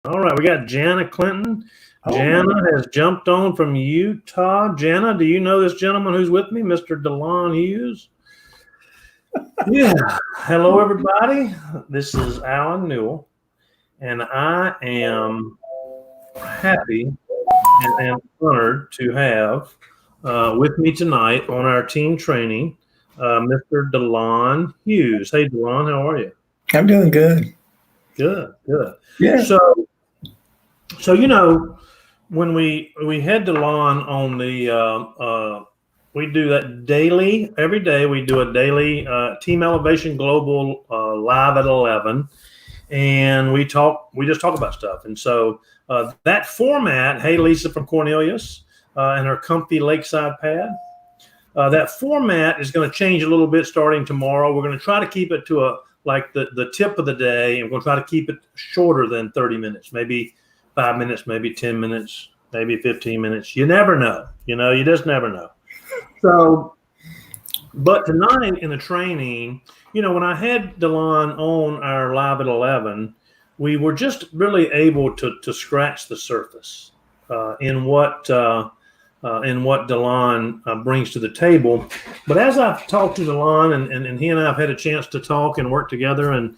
All right, we got Jana Clinton. Jana has jumped on from Utah. Jana, do you know this gentleman who's with me, Mr. Delon Hughes? Yeah. Hello, everybody. This is Alan Newell, and I am happy and honored to have with me tonight on our team training, Mr. Delon Hughes. Hey, Delon, how are you? I'm doing good. Good. Yeah. So when we had Delon on the we do that daily every day. We do a daily Team Elevation Global live at 11, and we just talk about stuff. And so that format, hey Lisa from Cornelius and her comfy lakeside pad, that format is going to change a little bit starting tomorrow. We're going to try to keep it to like the tip of the day, and we're going to try to keep it shorter than 30 minutes, maybe 5 minutes, maybe 10 minutes, maybe 15 minutes. You never know. You just never know. So, but tonight in the training, when I had Delon on our live at 11, we were just really able to scratch the surface in what Delon brings to the table. But as I've talked to Delon and he and I have had a chance to talk and work together and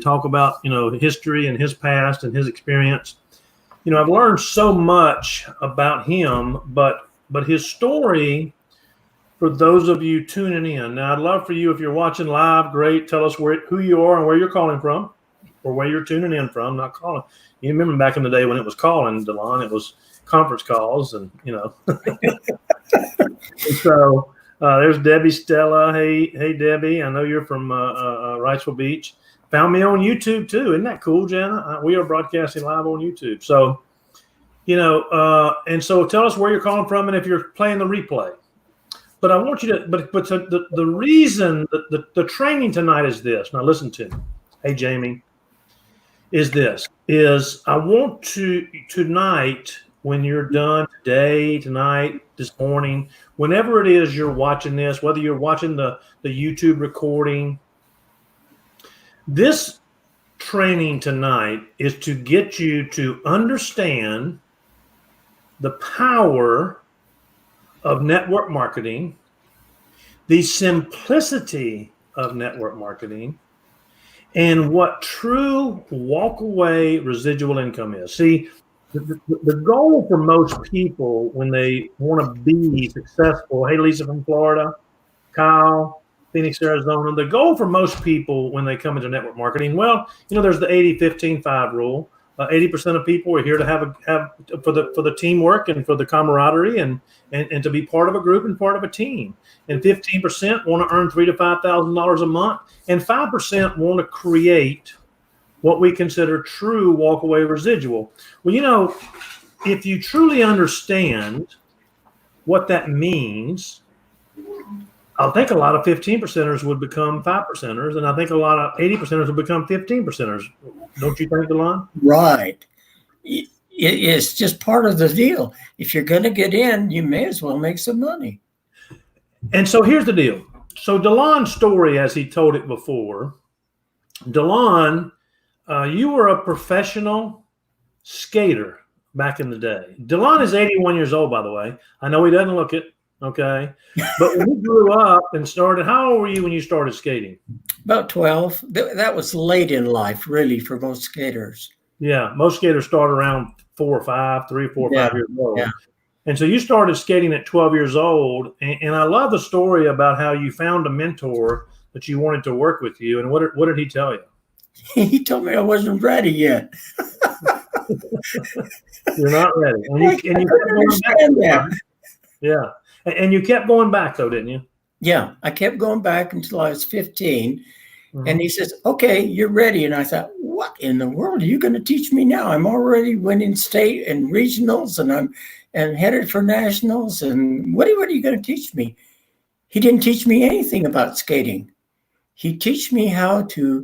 talk about, history and his past and his experience, I've learned so much about him, but his story, for those of you tuning in. Now, I'd love for you, if you're watching live, great. Tell us who you are and where you're calling from or where you're tuning in from, not calling. You remember back in the day when it was calling, Delon, it was conference calls and. And so there's Debbie Stella. Hey Debbie, I know you're from Wrightsville Beach. Found me on YouTube too. Isn't that cool, Jana? We are broadcasting live on YouTube. So and so tell us where you're calling from and if you're playing the replay. But I want you to but the reason that the training tonight is this. Now listen to me. Hey Jamie, is I want to tonight, when you're done today, tonight, this morning, whenever it is you're watching this, whether you're watching the YouTube recording, this training tonight is to get you to understand the power of network marketing, the simplicity of network marketing, and what true walk-away residual income is. See, the goal for most people when they want to be successful, hey, Lisa from Florida, Kyle, Phoenix, Arizona, the goal for most people when they come into network marketing, well, there's the 80-15-5 rule. 80% of people are here to have for the teamwork and for the camaraderie and to be part of a group and part of a team. And 15% want to earn $3,000 to $5,000 a month, and 5% want to create what we consider true walkaway residual. Well, if you truly understand what that means, I think a lot of 15%ers would become 5%ers, and I think a lot of 80%ers would become 15%ers. Don't you think, Delon? Right. It's just part of the deal. If you're going to get in, you may as well make some money. And so here's the deal. So Delon's story, as he told it before, Delon, you were a professional skater back in the day. Delon is 81 years old, by the way. I know he doesn't look it. Okay. But when you grew up and started, how old were you when you started skating? About 12. That was late in life, really, for most skaters. Yeah. Most skaters start around 3 or 4 or 5 years old. Yeah. And so you started skating at 12 years old. And I love the story about how you found a mentor that you wanted to work with you. And what did he tell you? He told me I wasn't ready yet. You're not ready. And you kept going back. Yeah. And you kept going back, though, didn't you? Yeah, I kept going back until I was 15. Mm-hmm. And he says, okay, you're ready. And I thought, what in the world are you going to teach me now? I'm already winning state and regionals, and I'm headed for nationals. And what are you going to teach me? He didn't teach me anything about skating. He taught me how to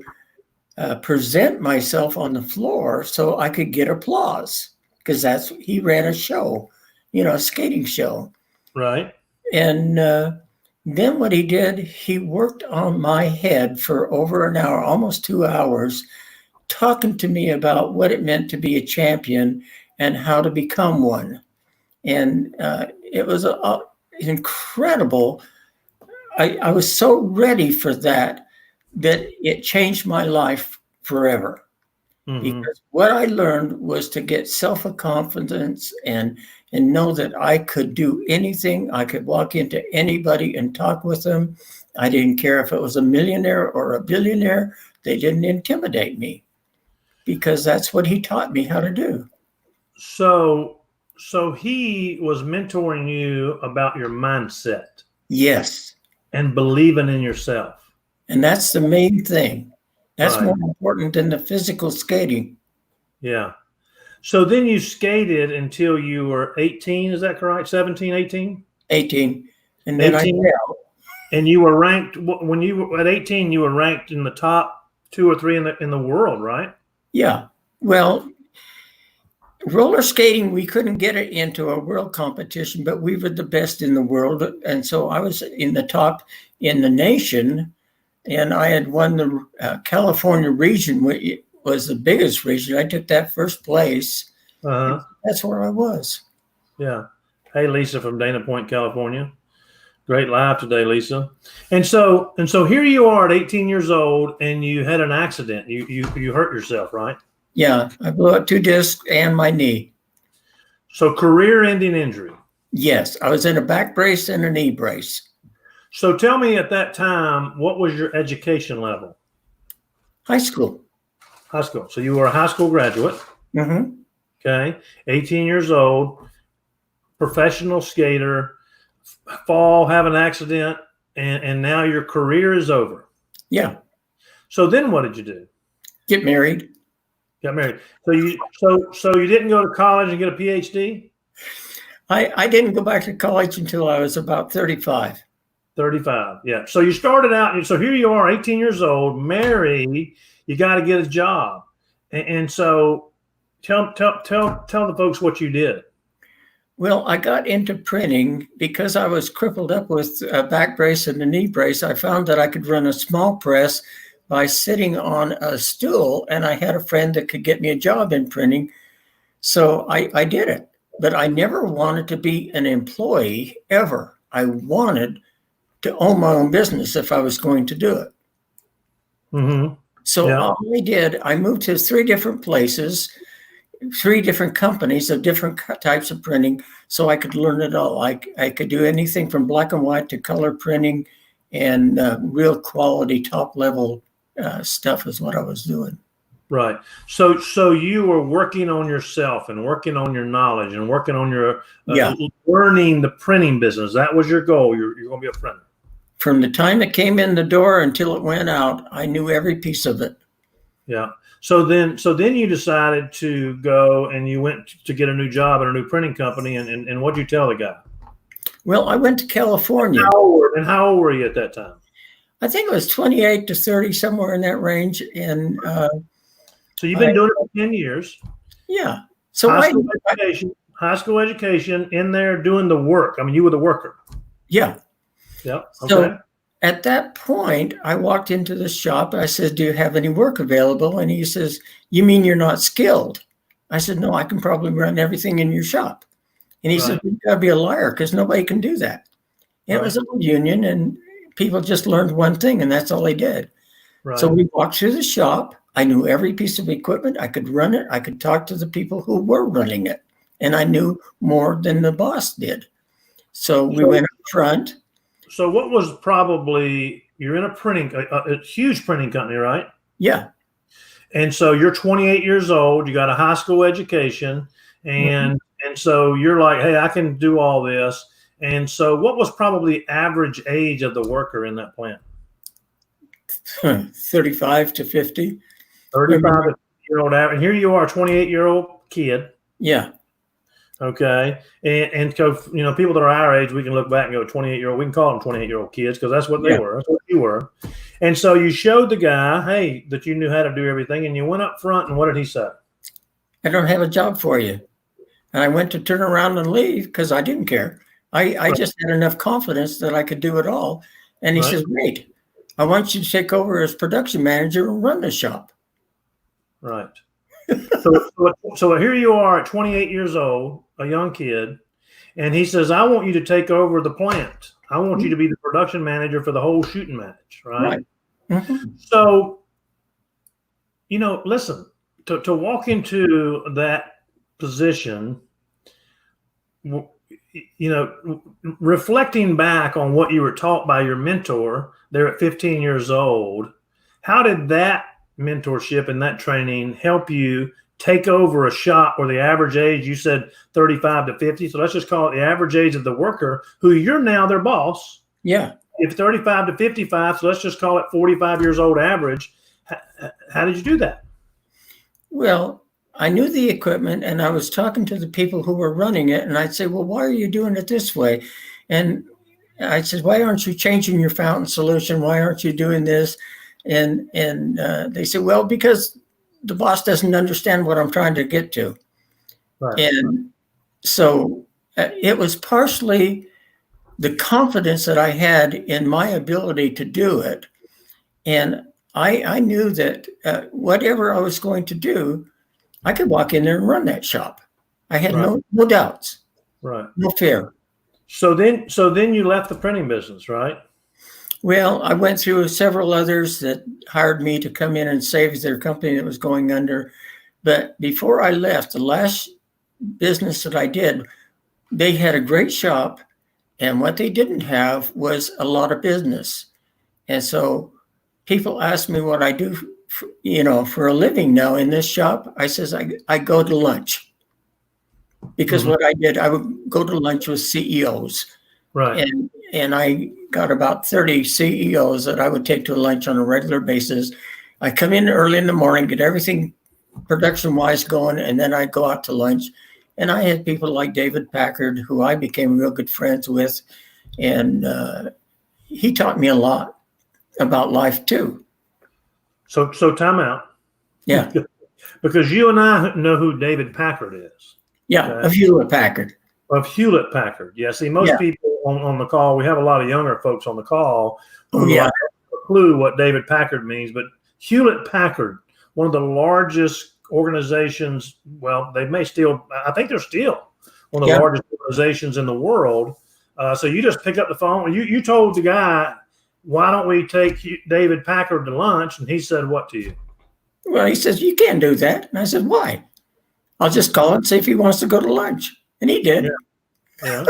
present myself on the floor so I could get applause, because he ran a show, a skating show. Right. And then what he did, he worked on my head for over an hour, almost 2 hours, talking to me about what it meant to be a champion and how to become one. And it was incredible. I was so ready for that it changed my life forever. Mm-hmm. Because what I learned was to get self-confidence and know that I could do anything. I could walk into anybody and talk with them. I didn't care if it was a millionaire or a billionaire. They didn't intimidate me because that's what he taught me how to do. So he was mentoring you about your mindset Yes. and believing in yourself. And that's the main thing. That's Right. more important than the physical skating. Yeah. So then you skated until you were 18, is that correct? 17, 18? 18. And then 18. I fell. And you were ranked, when you were at 18, you were ranked in the top 2 or 3 in the world, right? Yeah. Well, roller skating, we couldn't get it into a world competition, but we were the best in the world. And so I was in the top in the nation, and I had won the California region, which was the biggest region. I took that first place. Uh-huh. That's where I was. Yeah. Hey, Lisa from Dana Point, California. Great live today, Lisa. And so here you are at 18 years old, and you had an accident. You hurt yourself, right? Yeah, I blew up 2 discs and my knee. So career-ending injury. Yes, I was in a back brace and a knee brace. So tell me at that time, what was your education level? High school. High school. So you were a high school graduate. Mm-hmm. Okay. 18 years old, professional skater, fall, have an accident, and now your career is over. Yeah. So then what did you do? Get married. Got married. So you didn't go to college and get a PhD? I didn't go back to college until I was about 35. 35. Yeah. So you started out, and so here you are, 18 years old, married, you got to get a job. And so tell the folks what you did. Well, I got into printing because I was crippled up with a back brace and a knee brace. I found that I could run a small press by sitting on a stool, and I had a friend that could get me a job in printing. So I did it, but I never wanted to be an employee ever. I wanted to own my own business if I was going to do it. Mm-hmm. So all I did, I moved to 3 different places, 3 different companies of different types of printing, so I could learn it all. I could do anything from black and white to color printing, and real quality, top level stuff is what I was doing. Right. So you were working on yourself and working on your knowledge and working on your learning the printing business. That was your goal. You're going to be a printer. From the time it came in the door until it went out, I knew every piece of it. Yeah. So then you decided to go and you went to get a new job at a new printing company. And what did you tell the guy? Well, I went to California. How old were you at that time? I think it was 28 to 30, somewhere in that range. And so you've been doing it for 10 years. Yeah. So high school education in there doing the work. I mean, you were the worker. Yeah. Yeah. Okay. So at that point, I walked into the shop. I said, "Do you have any work available?" And he says, "You mean you're not skilled?" I said, "No, I can probably run everything in your shop." And he said, "You've got to be a liar because nobody can do that." It was a little union, and people just learned one thing, and that's all they did. Right. So we walked through the shop. I knew every piece of equipment. I could run it. I could talk to the people who were running it. And I knew more than the boss did. So we went up front. So what was you're in a huge printing company, right? Yeah. And so you're 28 years old, you got a high school education, and so you're like, hey, I can do all this. And so what was probably the average age of the worker in that plant? 35 to 50. 35 to 50-year-old average. Here you are, 28-year-old kid. Yeah. Okay. And so, people that are our age, we can look back and go, 28-year-old, we can call them 28-year-old kids because that's what they were. That's what you were. And so you showed the guy, hey, that you knew how to do everything, and you went up front, and what did he say? I don't have a job for you. And I went to turn around and leave because I didn't care. I just had enough confidence that I could do it all. And he says, great, I want you to take over as production manager and run the shop. Right. So here you are at 28 years old, a young kid, and he says, "I want you to take over the plant. I want you to be the production manager for the whole shooting match." Right. Right. Mm-hmm. So, listen, to walk into that position, reflecting back on what you were taught by your mentor there at 15 years old, how did that mentorship and that training help you take over a shop where the average age, you said 35 to 50. So let's just call it the average age of the worker who you're now their boss. Yeah. If 35 to 55, so let's just call it 45 years old average. How did you do that? Well, I knew the equipment and I was talking to the people who were running it. And I'd say, well, why are you doing it this way? And I said, why aren't you changing your fountain solution? Why aren't you doing this? And they said, well, because the boss doesn't understand what I'm trying to get to. Right. And so it was partially the confidence that I had in my ability to do it. And I knew that whatever I was going to do, I could walk in there and run that shop. I had Right. no doubts. Right. No fear. So then you left the printing business, right? Well, I went through several others that hired me to come in and save their company that was going under. But before I left, the last business that I did, they had a great shop. And what they didn't have was a lot of business. And so people ask me what I do, for a living now in this shop. I says, I go to lunch. Because what I did, I would go to lunch with CEOs. Right. And I got about 30 CEOs that I would take to lunch on a regular basis. I come in early in the morning, get everything production-wise going, and then I'd go out to lunch. And I had people like David Packard, who I became real good friends with. And he taught me a lot about life too. So time out. Yeah. Because you and I know who David Packard is. Yeah, Okay? of Hewlett Packard. Of Hewlett Packard. Yeah, see, most people on the call, we have a lot of younger folks on the call who have a clue what David Packard means. But Hewlett Packard, one of the largest organizations, well, they may still, I think they're still one of the largest organizations in the world. So you just pick up the phone. You told the guy, why don't we take David Packard to lunch? And he said what to you? Well, he says, you can't do that. And I said, why? I'll just call and see if he wants to go to lunch. And he did. Yeah.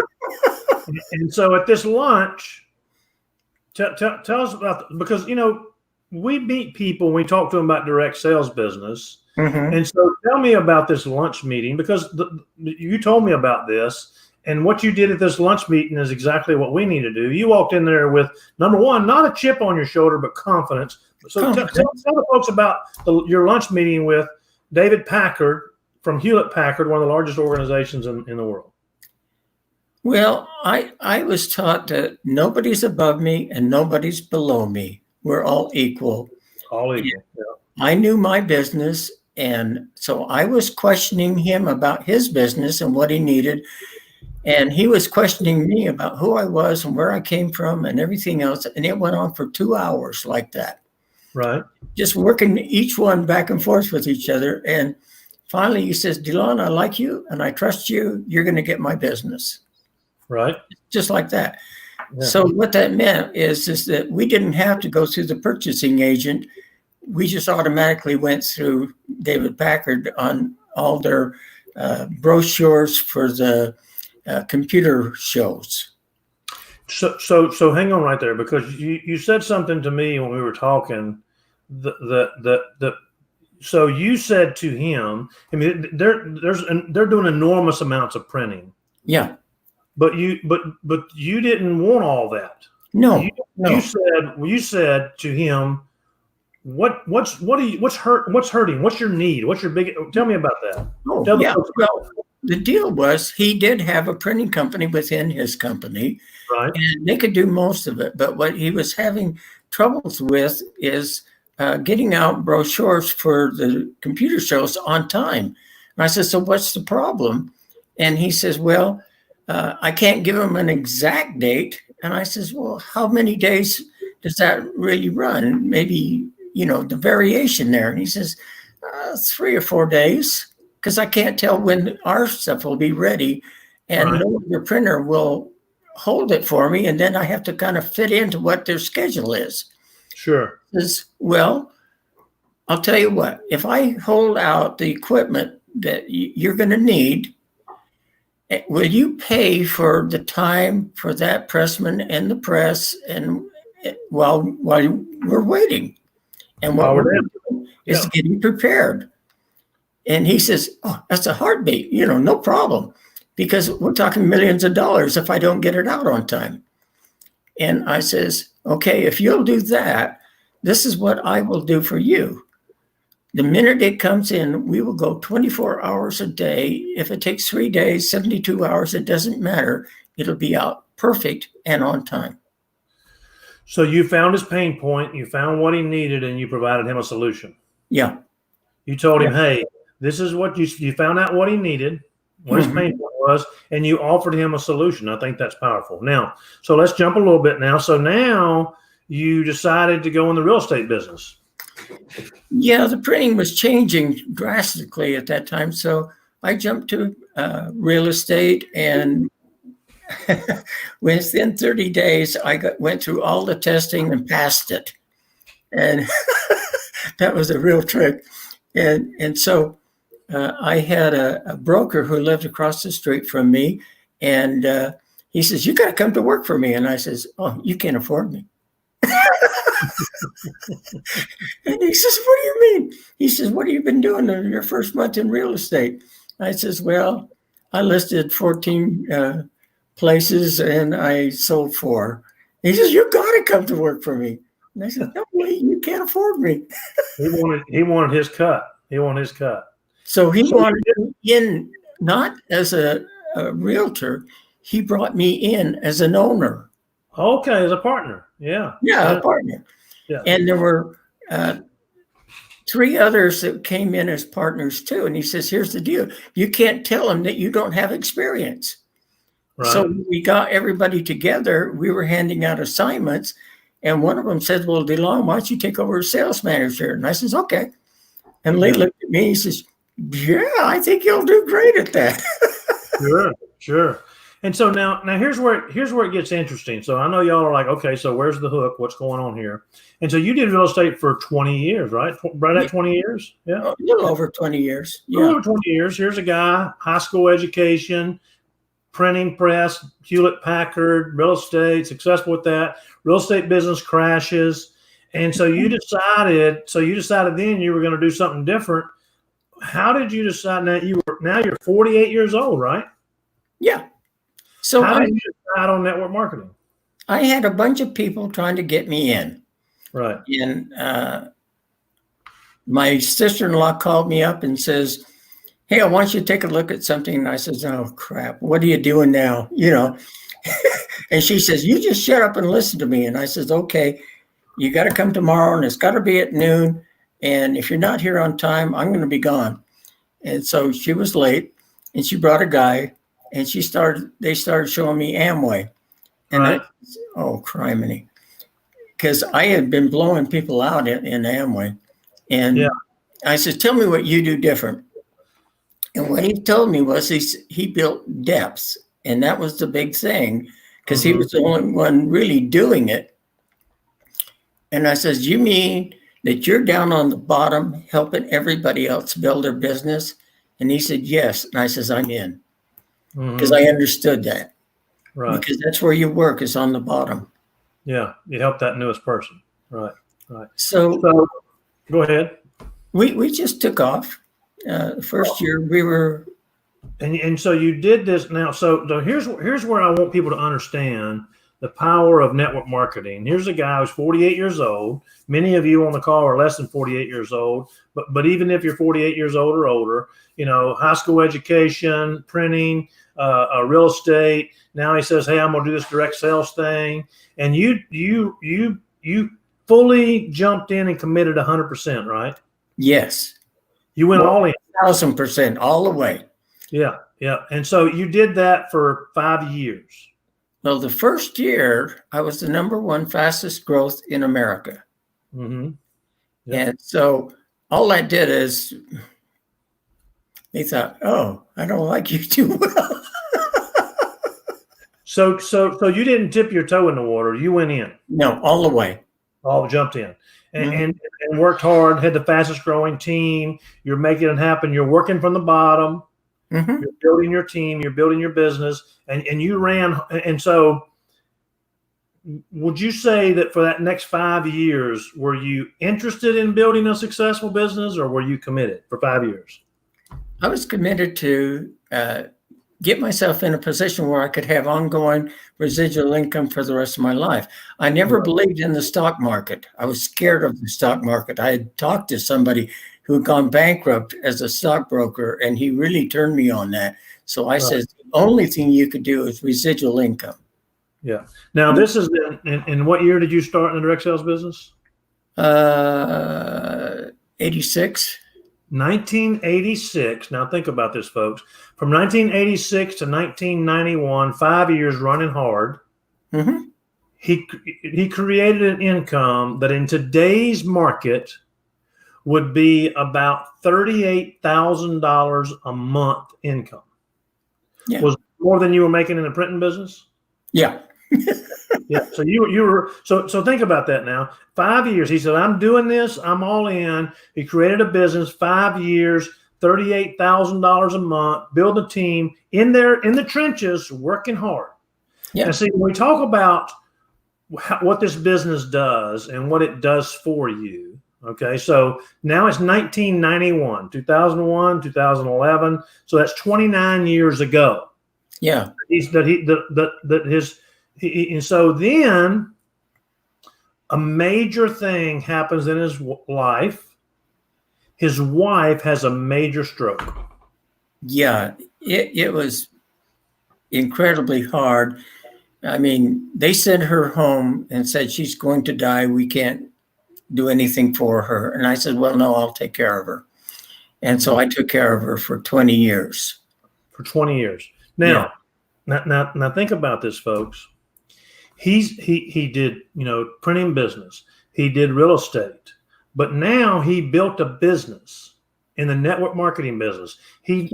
And so at this lunch, tell us about, because, we meet people, we talk to them about direct sales business. Mm-hmm. And so tell me about this lunch meeting, because you told me about this. And what you did at this lunch meeting is exactly what we need to do. You walked in there with, number one, not a chip on your shoulder, but confidence. So tell the folks about your lunch meeting with David Packard from Hewlett Packard, one of the largest organizations in the world. Well, I was taught that nobody's above me and nobody's below me. We're all equal. All equal, yeah. I knew my business, and so I was questioning him about his business and what he needed. And he was questioning me about who I was and where I came from and everything else. And it went on for 2 hours like that. Right. Just working each one back and forth with each other. And finally he says, Delon, I like you and I trust you. You're going to get my business. Right. Just like that. Yeah. So what that meant is that we didn't have to go through the purchasing agent. We just automatically went through David Packard on all their brochures for the computer shows. So hang on right there, because you said something to me when we were talking. So you said to him, I mean, they're doing enormous amounts of printing. Yeah. But you didn't want all that. No. You said to him, what's hurting? What's your need? What's your big? Tell me about that. Oh, Tell yeah. Well, the deal was he did have a printing company within his company, right? And they could do most of it. But what he was having troubles with is getting out brochures for the computer shows on time. And I said, so what's the problem? And he says, well, I can't give him an exact date. And I says, well, how many days does that really run? Maybe, the variation there. And he says, 3 or 4 days, because I can't tell when our stuff will be ready, and Right. no other printer will hold it for me, and then I have to kind of fit into what their schedule is. Sure. Well, I'll tell you what, if I hold out the equipment that you're going to need, will you pay for the time for that pressman and the press, and while we're waiting? And what While we're we're there. doing is Yeah. getting prepared. And he says, oh, that's a heartbeat, no problem, because we're talking millions of dollars if I don't get it out on time. And I says, okay, if you'll do that, this is what I will do for you. The minute it comes in, we will go 24 hours a day. If it takes 3 days, 72 hours, it doesn't matter. It'll be out perfect and on time. So you found his pain point, you found what he needed, and you provided him a solution. Yeah. You told him, hey, this is what you found out what he needed, what his pain point was, and you offered him a solution. I think that's powerful. Now, so let's jump a little bit now. So now you decided to go in the real estate business. Yeah, the printing was changing drastically at that time. So I jumped to real estate, and within 30 days, I went through all the testing and passed it. And that was a real trick. And so I had a broker who lived across the street from me, and he says, you got to come to work for me. And I says, oh, you can't afford me. And he says, what do you mean? He says, what have you been doing in your first month in real estate? I says, well, I listed 14 places and I sold 4. He says, you got to come to work for me. And I said, no, you can't afford me. He wanted his cut. He wanted his cut. So he wanted me in, not as a realtor. He brought me in as an owner. Okay, as a partner. Yeah. Yeah, a partner. Yeah. And there were 3 others that came in as partners too. And he says, here's the deal. You can't tell them that you don't have experience. Right. So we got everybody together. We were handing out assignments. And one of them said, well, Delon, why don't you take over as sales manager? And I says, okay. And Lee looked at me and he says, yeah, I think you'll do great at that. Sure. And so now here's where it gets interesting. So I know y'all are like, okay, so where's the hook? What's going on here? And so you did real estate for 20 years, right? Right at 20 years? Yeah. A little over 20 years. Yeah. A little over 20 years. Here's a guy, high school education, printing press, Hewlett Packard, real estate, successful with that. Real estate business crashes. And so you decided then you were going to do something different. How did you decide now you're 48 years old, right? Yeah. So how did you decide on network marketing? I had a bunch of people trying to get me in. Right. And my sister-in-law called me up and says, hey, I want you to take a look at something. And I says, oh, crap, what are you doing now? And she says, you just shut up and listen to me. And I says, okay, you got to come tomorrow and it's got to be at noon. And if you're not here on time, I'm going to be gone. And so she was late and she brought a guy and they started showing me Amway. And right. Oh, criminy. Because I had been blowing people out in Amway. And I said, tell me what you do different. And what he told me was he built depths. And that was the big thing because he was the only one really doing it. And I says, you mean that you're down on the bottom helping everybody else build their business? And he said, yes. And I says, I'm in. Because I understood that. Right. Because that's where you work is on the bottom. Yeah. You help that newest person. Right. So go ahead. We just took off. First year we were. And so you did this now. So here's where I want people to understand the power of network marketing. Here's a guy who's 48 years old. Many of you on the call are less than 48 years old. But even if you're 48 years old or older, high school education, printing, real estate. Now he says, hey, I'm going to do this direct sales thing. And you fully jumped in and committed 100%, right? Yes. You went all in. 1,000%, all the way. Yeah. And so you did that for 5 years. Well, the first year, I was the #1 fastest growth in America. Mm-hmm. Yeah. And so all that did is they thought, oh, I don't like you too well. So you didn't dip your toe in the water. You went in. No, all the way. All jumped in and, Mhm. and worked hard, had the fastest growing team. You're making it happen. You're working from the bottom. Mhm. You're building your team. You're building your business. And you ran. And so would you say that for that next 5 years, were you interested in building a successful business, or were you committed for 5 years? I was committed to get myself in a position where I could have ongoing residual income for the rest of my life. I never believed in the stock market. I was scared of the stock market. I had talked to somebody who had gone bankrupt as a stockbroker, and he really turned me on that. So I said, the only thing you could do is residual income. Yeah. Now, this is in what year did you start in the direct sales business? 86. 1986. Now, think about this, folks. From 1986 to 1991, 5 years running hard, Mm-hmm. he created an income that in today's market would be about $38,000 a month income. Yeah. Was more than you were making in the printing business? Yeah. Yeah. So you were so think about that now. 5 years. He said, I'm doing this, I'm all in. He created a business, 5 years, $38,000 a month, build a team in the trenches, working hard. Yeah. And see, when we talk about what this business does and what it does for you, okay, so now it's 1991, 2001, 2011. So that's 29 years ago. Yeah. And so then a major thing happens in his life. His wife has a major stroke. Yeah. It was incredibly hard. I mean, they sent her home and said, she's going to die. We can't do anything for her. And I said, well, no, I'll take care of her. And so I took care of her for 20 years. For 20 years. Now think about this, folks. He did, printing business. He did real estate, but now he built a business in the network marketing business. He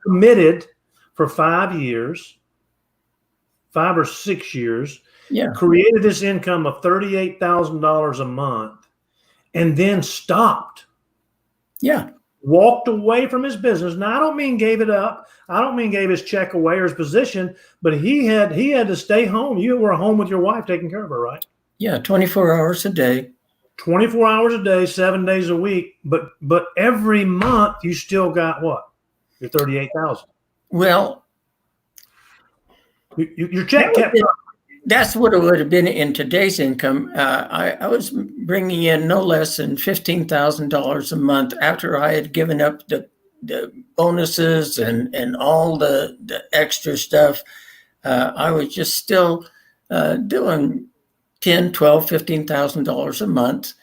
committed for 5 years, 5 or 6 years, created this income of $38,000 a month, and then stopped. Yeah. Walked away from his business. Now, I don't mean gave it up. I don't mean gave his check away or his position, but he had to stay home. You were home with your wife taking care of her, right? Yeah, 24 hours a day. 24 hours a day, 7 days a week. But every month you still got what? Your $38,000. Well, your check kept. That's what it would have been in today's income. I was bringing in no less than $15,000 a month after I had given up the bonuses and all the extra stuff. I was just still doing $10,000, $12,000, $15,000 a month.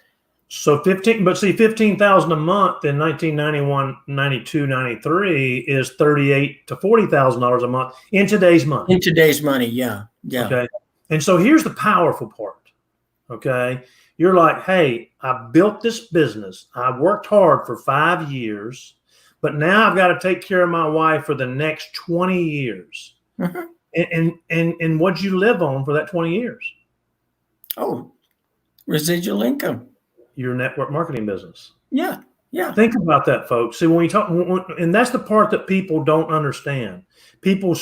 So $15,000 a month in 1991, 92, 93 is $38,000 to $40,000 a month in today's money. In today's money, yeah. Okay. And so here's the powerful part, okay? You're like, hey, I built this business. I worked hard for 5 years, but now I've got to take care of my wife for the next 20 years. Mm-hmm. And what'd you live on for that 20 years? Oh, residual income. Your network marketing business. Yeah. Yeah. Think about that, folks. See, when we talk, and that's the part that people don't understand. People,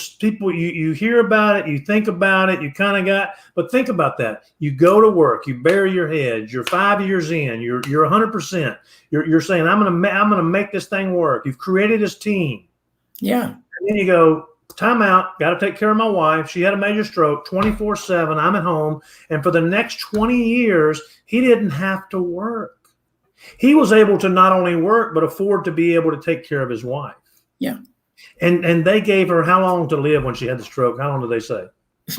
you hear about it, you think about it, you kind of but think about that. You go to work, you bury your head. You're 5 years in. You're 100%. You're saying, I'm gonna make this thing work. You've created this team. Yeah. And then you go, time out. Got to take care of my wife. She had a major stroke. 24/7. I'm at home, and for the next 20 years, he didn't have to work. He was able to not only work, but afford to be able to take care of his wife. Yeah. And they gave her how long to live when she had the stroke? How long did they say?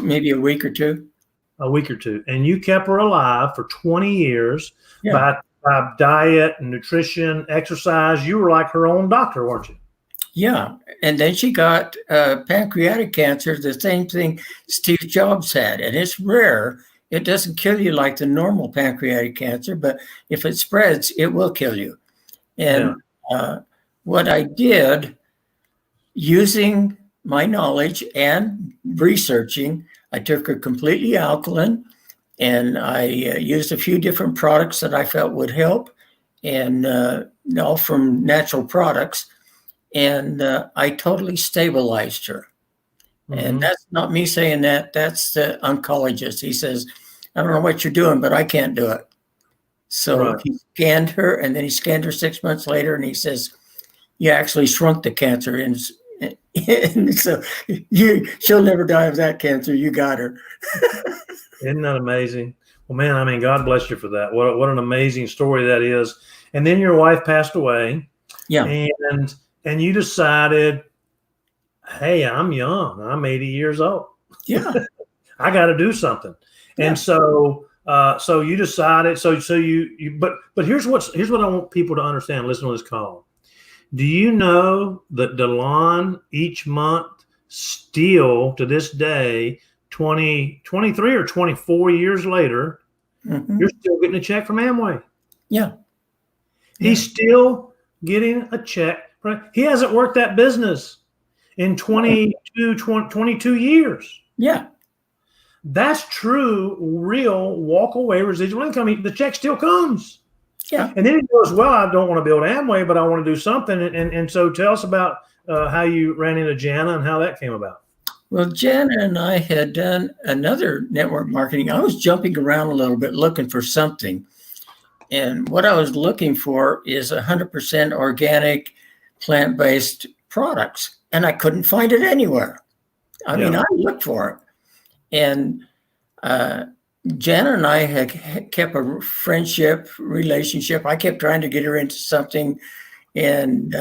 Maybe a week or two. A week or two. And you kept her alive for 20 years by diet, nutrition, exercise. You were like her own doctor, weren't you? Yeah. And then she got pancreatic cancer, the same thing Steve Jobs had. And it's rare. It doesn't kill you like the normal pancreatic cancer, but if it spreads, it will kill you. And what I did, using my knowledge and researching, I took a completely alkaline, and I used a few different products that I felt would help, and all from natural products. And I totally stabilized her. And that's not me saying that. That's the oncologist. He says, I don't know what you're doing, but I can't do it. So he scanned her, and then he scanned her 6 months later, and he says, you actually shrunk the cancer. And so she'll never die of that cancer. You got her. Isn't that amazing? Well, man, I mean, God bless you for that. What an amazing story that is. And then your wife passed away. Yeah. And you decided, hey, I'm young. I'm 80 years old. Yeah. I got to do something. Yeah. And so you decided, but here's what I want people to understand. Listen to this call. Do you know that Delon each month still to this day, 23 or 24 years later, you're still getting a check from Amway. Yeah. He's still getting a check. Right? He hasn't worked that business in 22 years. Yeah. That's true, real walk away residual income. The check still comes. Yeah. And then he goes, well, I don't want to build Amway, but I want to do something. And so tell us about how you ran into Jana and how that came about. Well, Jana and I had done another network marketing. I was jumping around a little bit looking for something. And what I was looking for is 100% organic, plant-based products. And I couldn't find it anywhere. I mean, I looked for it. And Jana and I had kept a friendship relationship. I kept trying to get her into something. And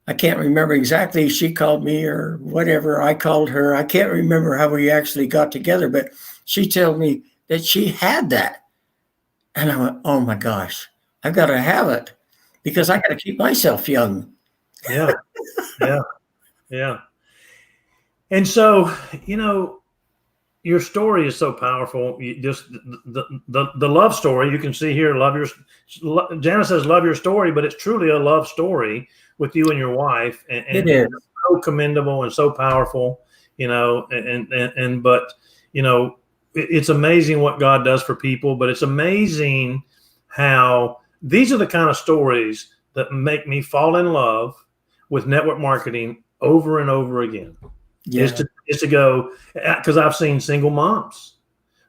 I can't remember exactly. She called me or whatever. I called her. I can't remember how we actually got together, but she told me that she had that. And I went, oh my gosh, I've got to have it because I got to keep myself young. Yeah. Yeah. And so, your story is so powerful. You just the love story you can see here. Jana says, love your story, but it's truly a love story with you and your wife. And it is so commendable and so powerful, but it's amazing what God does for people, but it's amazing how these are the kind of stories that make me fall in love with network marketing over and over again. Yeah. Is to go, because I've seen single moms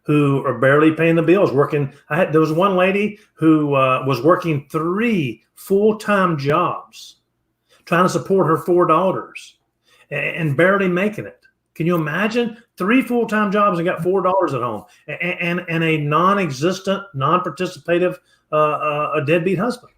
who are barely paying the bills, working. There was one lady who was working 3 full-time jobs, trying to support her 4 daughters, and barely making it. Can you imagine 3 full-time jobs and got $4 at home, and a non-existent, non-participative, a deadbeat husband,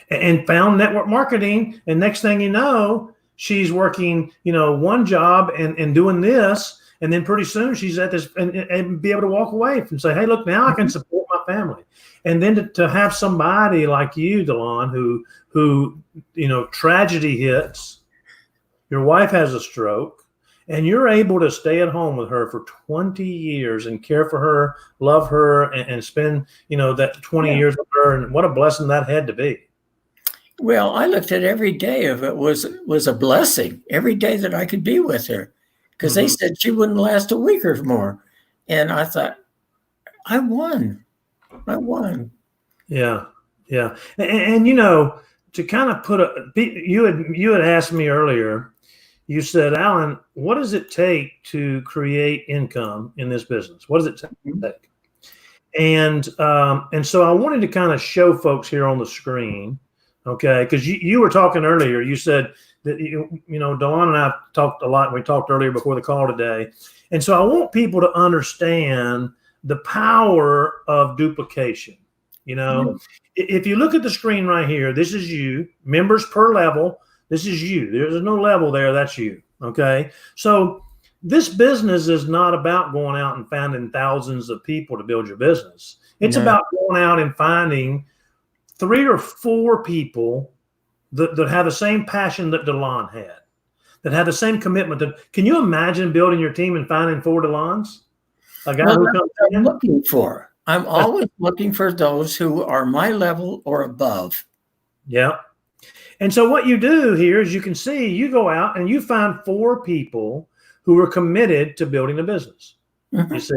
and found network marketing, and next thing you know, she's working, 1 job and doing this, and then pretty soon she's at this and be able to walk away and say, hey, look, now I can support my family. And then to have somebody like you, Delon, who tragedy hits, your wife has a stroke, and you're able to stay at home with her for 20 years and care for her, love her, and spend, that 20 years with her. And what a blessing that had to be. Well, I looked at every day of it was a blessing. Every day that I could be with her, because they said she wouldn't last a week or more, and I thought, I won. Yeah. And to kind of you had asked me earlier. You said, Alan, what does it take to create income in this business? What does it take? And so I wanted to kind of show folks here on the screen. Okay, because you were talking earlier. You said that Delon and I talked a lot. We talked earlier before the call today, and so I want people to understand the power of duplication. If you look at the screen right here, this is you. Members per level. This is you. There's no level there. That's you. Okay, so this business is not about going out and finding thousands of people to build your business. It's about going out and finding 3 or 4 people that have the same passion that Delon had, that have the same commitment. Can you imagine building your team and finding 4 Delons? A guy who comes I'm looking for. I'm always looking for those who are my level or above. Yeah. And so what you do here is you can see, you go out and you find 4 people who are committed to building a business. Mhm. You see,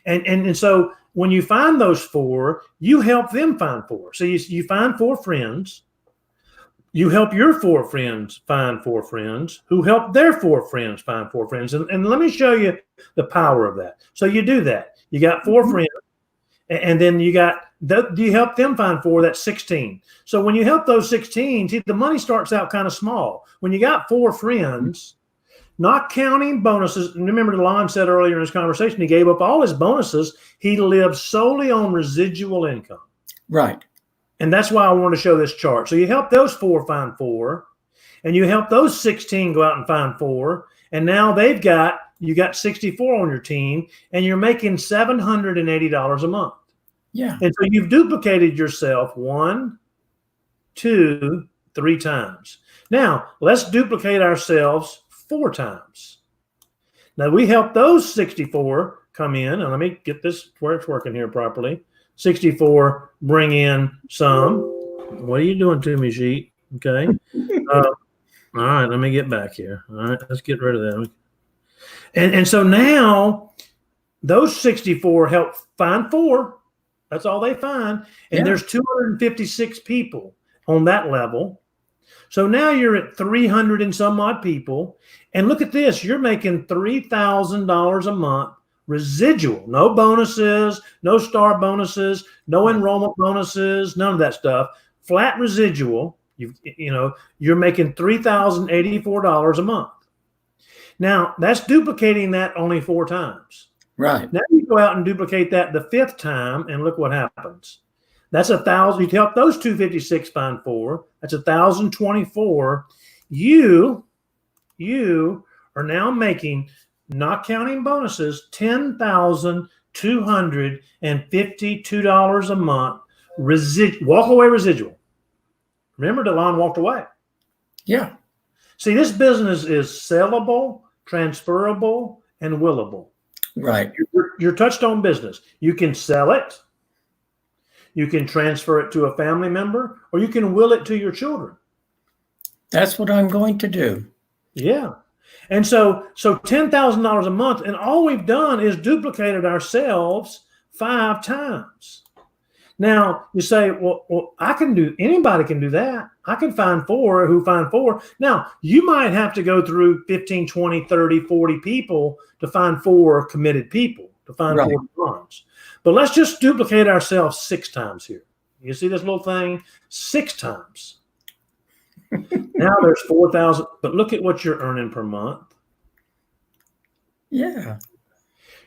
and so when you find those 4, you help them find 4. So you find 4 friends. You help your 4 friends find 4 friends who help their 4 friends find 4 friends. And let me show you the power of that. So you do that. You got 4 friends, and then you help them find 4, that's 16. So when you help those 16, see, the money starts out kind of small. When you got 4 friends, not counting bonuses. Remember, Delon said earlier in his conversation, he gave up all his bonuses. He lived solely on residual income. Right. And that's why I wanted to show this chart. So you help those 4 find 4, and you help those 16 go out and find 4. And now you got 64 on your team, and you're making $780 a month. Yeah. And so you've duplicated yourself 1, 2, 3 times. Now let's duplicate ourselves 4 times. Now we help those 64 come in, and let me get this where it's working here properly. 64 bring in some. What are you doing to me, sheet? Okay. All right, let me get back here. All right, let's get rid of that. And so now those 64 help find 4. That's all they find. And there's 256 people on that level. So now you're at 300 and some odd people. And look at this, you're making $3,000 a month residual. No bonuses, no star bonuses, no enrollment bonuses, none of that stuff. Flat residual. You're making $3,084 a month. Now that's duplicating that only 4 times. Right. Now you go out and duplicate that the 5th time, and look what happens. That's 1,000. You help those 256 find 4. That's 1,024. You are now making, not counting bonuses, $10,252 a month walk away residual. Remember, Delon walked away. Yeah. See, this business is sellable, transferable, and willable. Right. Your touchstone business. You can sell it, you can transfer it to a family member, or you can will it to your children. That's what I'm going to do. Yeah. And so $10,000 a month, and all we've done is duplicated ourselves 5 times. Now you say, well, anybody can do that. I can find 4 who find 4. Now you might have to go through 15, 20, 30, 40 people to find 4 committed people, to find 4 bonds. But let's just duplicate ourselves 6 times here. You see this little thing? 6 times. Now there's 4,000, but look at what you're earning per month. Yeah.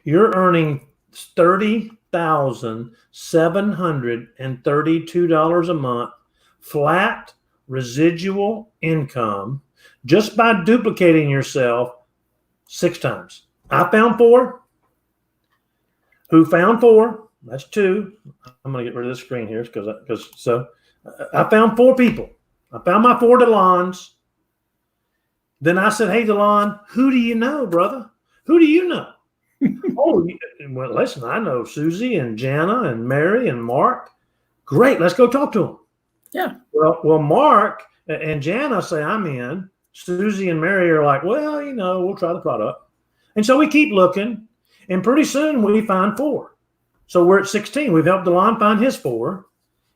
You're earning $30,732 a month, flat residual income, just by duplicating yourself 6 times. I found 4. Who found 4? That's 2. I'm going to get rid of this screen here so I found 4 people. I found my 4 Delons. Then I said, hey, Delon, who do you know, brother? Who do you know? Oh, well, listen, I know Susie and Jana and Mary and Mark. Great, let's go talk to them. Yeah. Well, Mark and Jana say I'm in. Susie and Mary are like, well, we'll try the product. And so we keep looking, and pretty soon we find 4. So we're at 16. We've helped Delon find his 4,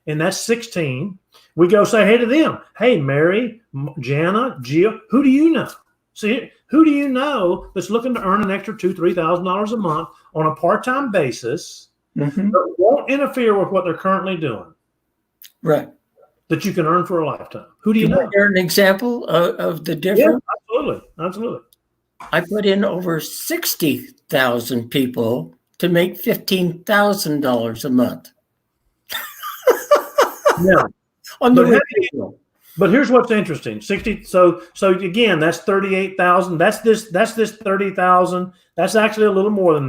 and that's 16. We go say hey to them. Hey, Mary, Jana, Gia, who do you know? See, who do you know that's looking to earn an extra $2,000, $3,000 a month on a part-time basis that won't interfere with what they're currently doing? Right. That you can earn for a lifetime. Who do you know? Hear an example of the difference? Yeah, absolutely. I put in over 60,000 people to make $15,000 a month. Yeah. On the residual. But here's what's interesting. 60. So again, that's 38,000. That's this 30,000. That's actually a little more than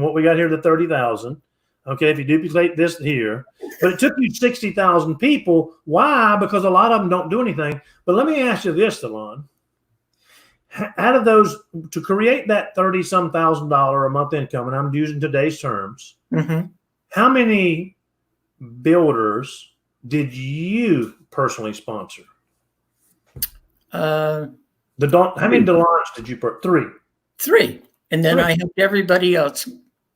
what we got here, the 30,000. Okay, if you duplicate this here, but it took you 60,000 people. Why? Because a lot of them don't do anything. But let me ask you this, Delon. Out of those, to create that $30-some thousand a month income, and I'm using today's terms, how many builders did you personally sponsor? Uh, How many Delons did you put? 3. 3. And then 3. I helped everybody else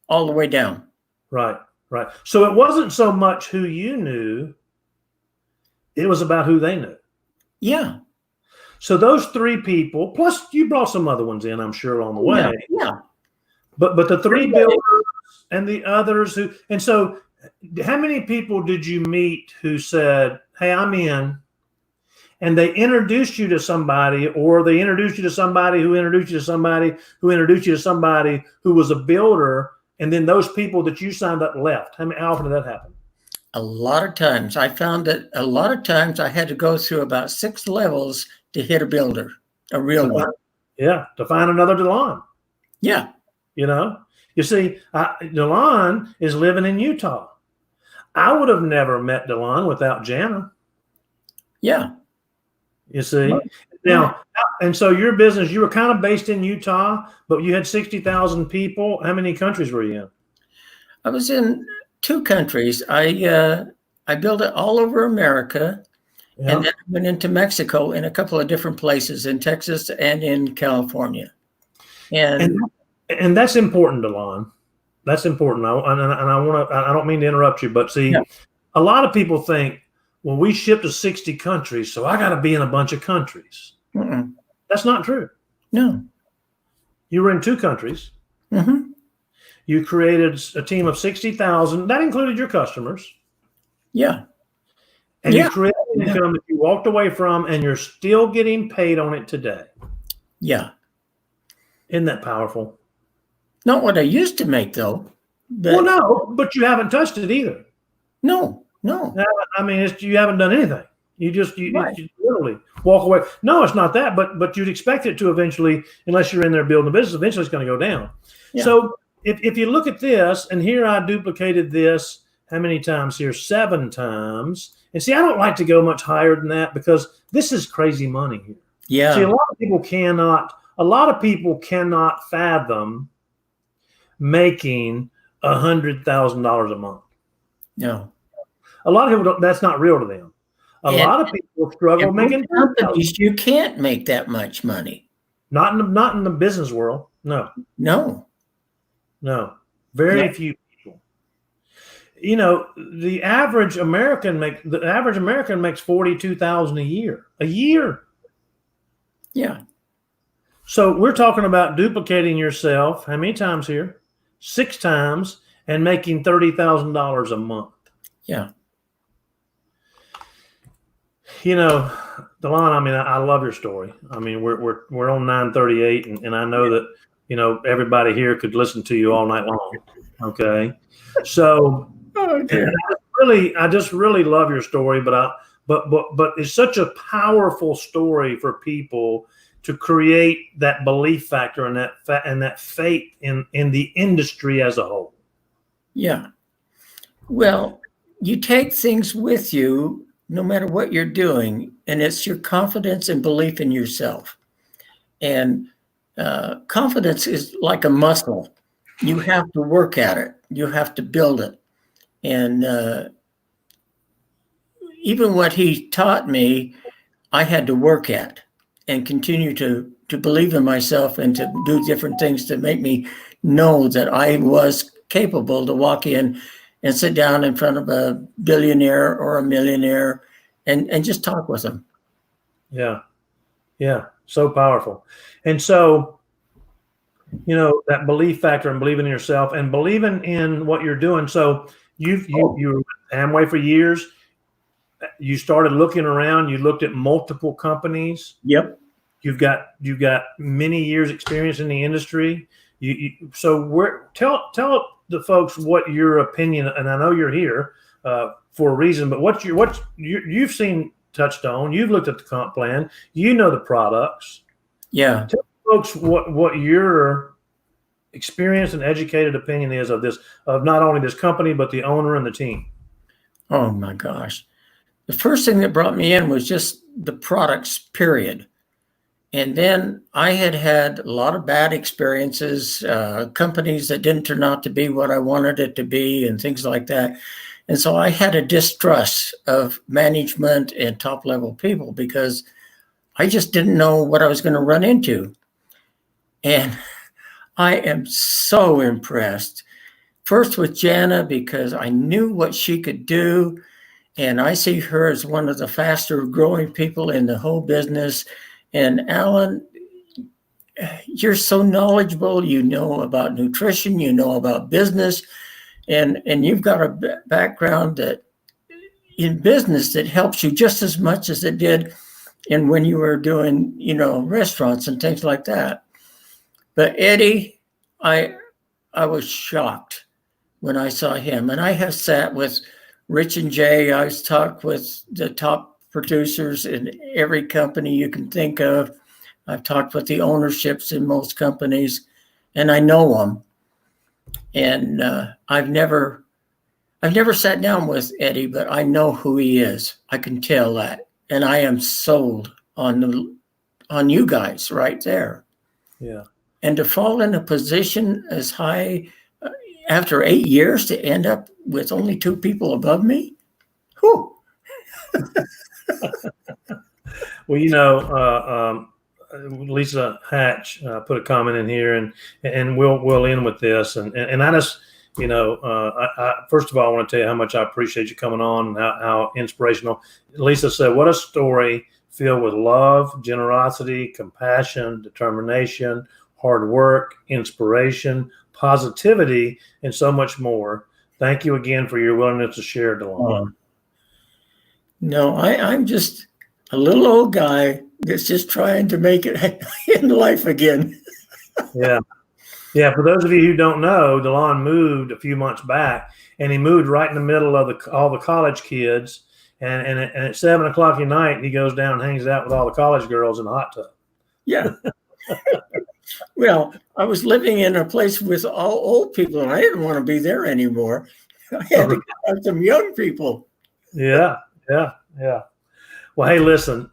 all the way down. Right. So it wasn't so much who you knew, it was about who they knew. Yeah. So those 3 people, plus you brought some other ones in, I'm sure, on the way. Yeah. But the 3 builders and the others who, and so how many people did you meet who said, hey, I'm in, and they introduced you to somebody, or they introduced you to somebody who introduced you to somebody who introduced you to somebody who was a builder, and then those people that you signed up left? How often did that happen? A lot of times. I found that a lot of times I had to go through about 6 levels to hit a builder, a real one. Yeah, to find another Delon. Yeah. You see, Delon is living in Utah. I would have never met Delon without Jana. Yeah. You see, now, and so your business, you were kind of based in Utah, but you had 60,000 people. How many countries were you in? I was in 2 countries. I built it all over America, and then I went into Mexico in a couple of different places, in Texas and in California. And that's important, Delon. That's important. I don't mean to interrupt you, but see, a lot of people think, well, we ship to 60 countries, so I got to be in a bunch of countries. That's not true. No. You were in 2 countries. You created a team of 60,000. That included your customers. Yeah. And you created income that you walked away from, and you're still getting paid on it today. Yeah. Isn't that powerful? Not what I used to make, though. Well, no, but you haven't touched it either. No. I mean, you haven't done anything. You literally walk away. No, it's not that, but you'd expect it to eventually, unless you're in there building a business, eventually it's going to go down. Yeah. So if you look at this, and here I duplicated this, how many times here? 7 times. And see, I don't like to go much higher than that, because this is crazy money here. Yeah. See, a lot of people cannot fathom making $100,000 a month. No. A lot of people don't, that's not real to them. A lot of people struggle making companies. You can't make that much money. Not in the business world. No. Very few people. The average American makes $42,000 a year. A year. Yeah. So we're talking about duplicating yourself. How many times here? 6 times, and making $30,000 a month. Yeah. Delon, I mean, I love your story. I mean, we're on 9:38, and I know that everybody here could listen to you all night long. Okay, so I just really love your story, but it's such a powerful story for people to create that belief factor and that faith in the industry as a whole. Yeah. Well, you take things with you no matter what you're doing, and it's your confidence and belief in yourself. And confidence is like a muscle. You have to work at it. You have to build it. And even what he taught me, I had to work at and continue to believe in myself and to do different things to make me know that I was capable to walk in and sit down in front of a billionaire or a millionaire and just talk with them. Yeah. So powerful. And so, that belief factor and believing in yourself and believing in what you're doing. So you were at Amway for years. You started looking around. You looked at multiple companies. Yep. You've got many years experience in the industry. Tell the folks what your opinion, and I know you're here for a reason, but what you've seen, touched on, you've looked at the comp plan, the products. Yeah. Tell folks what your experience and educated opinion is of not only this company, but the owner and the team. Oh my gosh. The first thing that brought me in was just the products, period. And then I had a lot of bad experiences, companies that didn't turn out to be what I wanted it to be, and things like that. And so I had a distrust of management and top level people because I just didn't know what I was going to run into. And I am so impressed. First with Jana, because I knew what she could do. And I see her as one of the faster growing people in the whole business. And Alan, you're so knowledgeable. You know about nutrition, you know about business, and you've got a background that in business that helps you just as much as it did in when you were doing, restaurants and things like that. But Eddie, I was shocked when I saw him. And I have sat with Rich and Jay. I've talked with the top producers in every company you can think of. I've talked with the ownerships in most companies, and I know them. And I've never sat down with Eddie, but I know who he is. I can tell that, and I am sold on you guys right there. Yeah. And to fall in a position as high after 8 years to end up with only 2 people above me, whew. Well, Lisa Hatch put a comment in here, and we'll end with this. And I just, first of all, I want to tell you how much I appreciate you coming on and how inspirational. Lisa said, "What a story filled with love, generosity, compassion, determination, hard work, inspiration, positivity, and so much more. Thank you again for your willingness to share, Delon." No, I'm just a little old guy that's just trying to make it in life again. Yeah. Yeah. For those of you who don't know, Delon moved a few months back, and he moved right in the middle of all the college kids. And at 7:00 at night, he goes down and hangs out with all the college girls in the hot tub. Yeah. Well, I was living in a place with all old people, and I didn't want to be there anymore. I had to have some young people. Yeah. Well, hey, listen,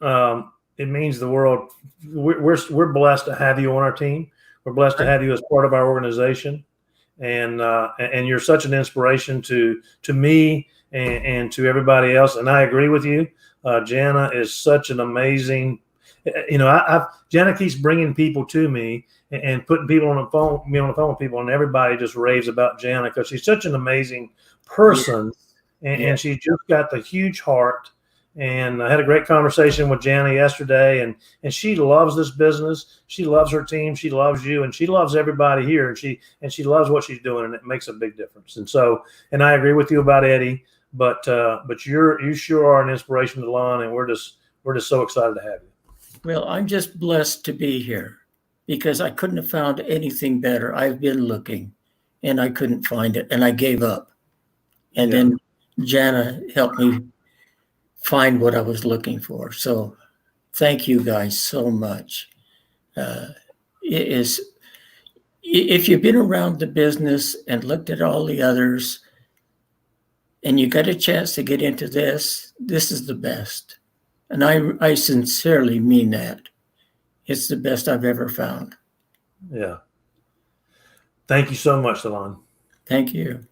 it means the world. We're blessed to have you on our team. We're blessed to have you as part of our organization, and you're such an inspiration to me and to everybody else. And I agree with you. Jana is such an amazing. Jana keeps bringing people to me and putting people on the phone with people, and everybody just raves about Jana because she's such an amazing person, and she's just got the huge heart. And I had a great conversation with Jana yesterday, and she loves this business. She loves her team. She loves you, and she loves everybody here. And she loves what she's doing, and it makes a big difference. And I agree with you about Eddie, but you sure are an inspiration to Delon, and we're just so excited to have you. Well, I'm just blessed to be here because I couldn't have found anything better. I've been looking, and I couldn't find it, and I gave up. And then Jana helped me find what I was looking for. So thank you guys so much. If you've been around the business and looked at all the others and you got a chance to get into this is the best. And I sincerely mean that. It's the best I've ever found. Yeah. Thank you so much, Delon. Thank you.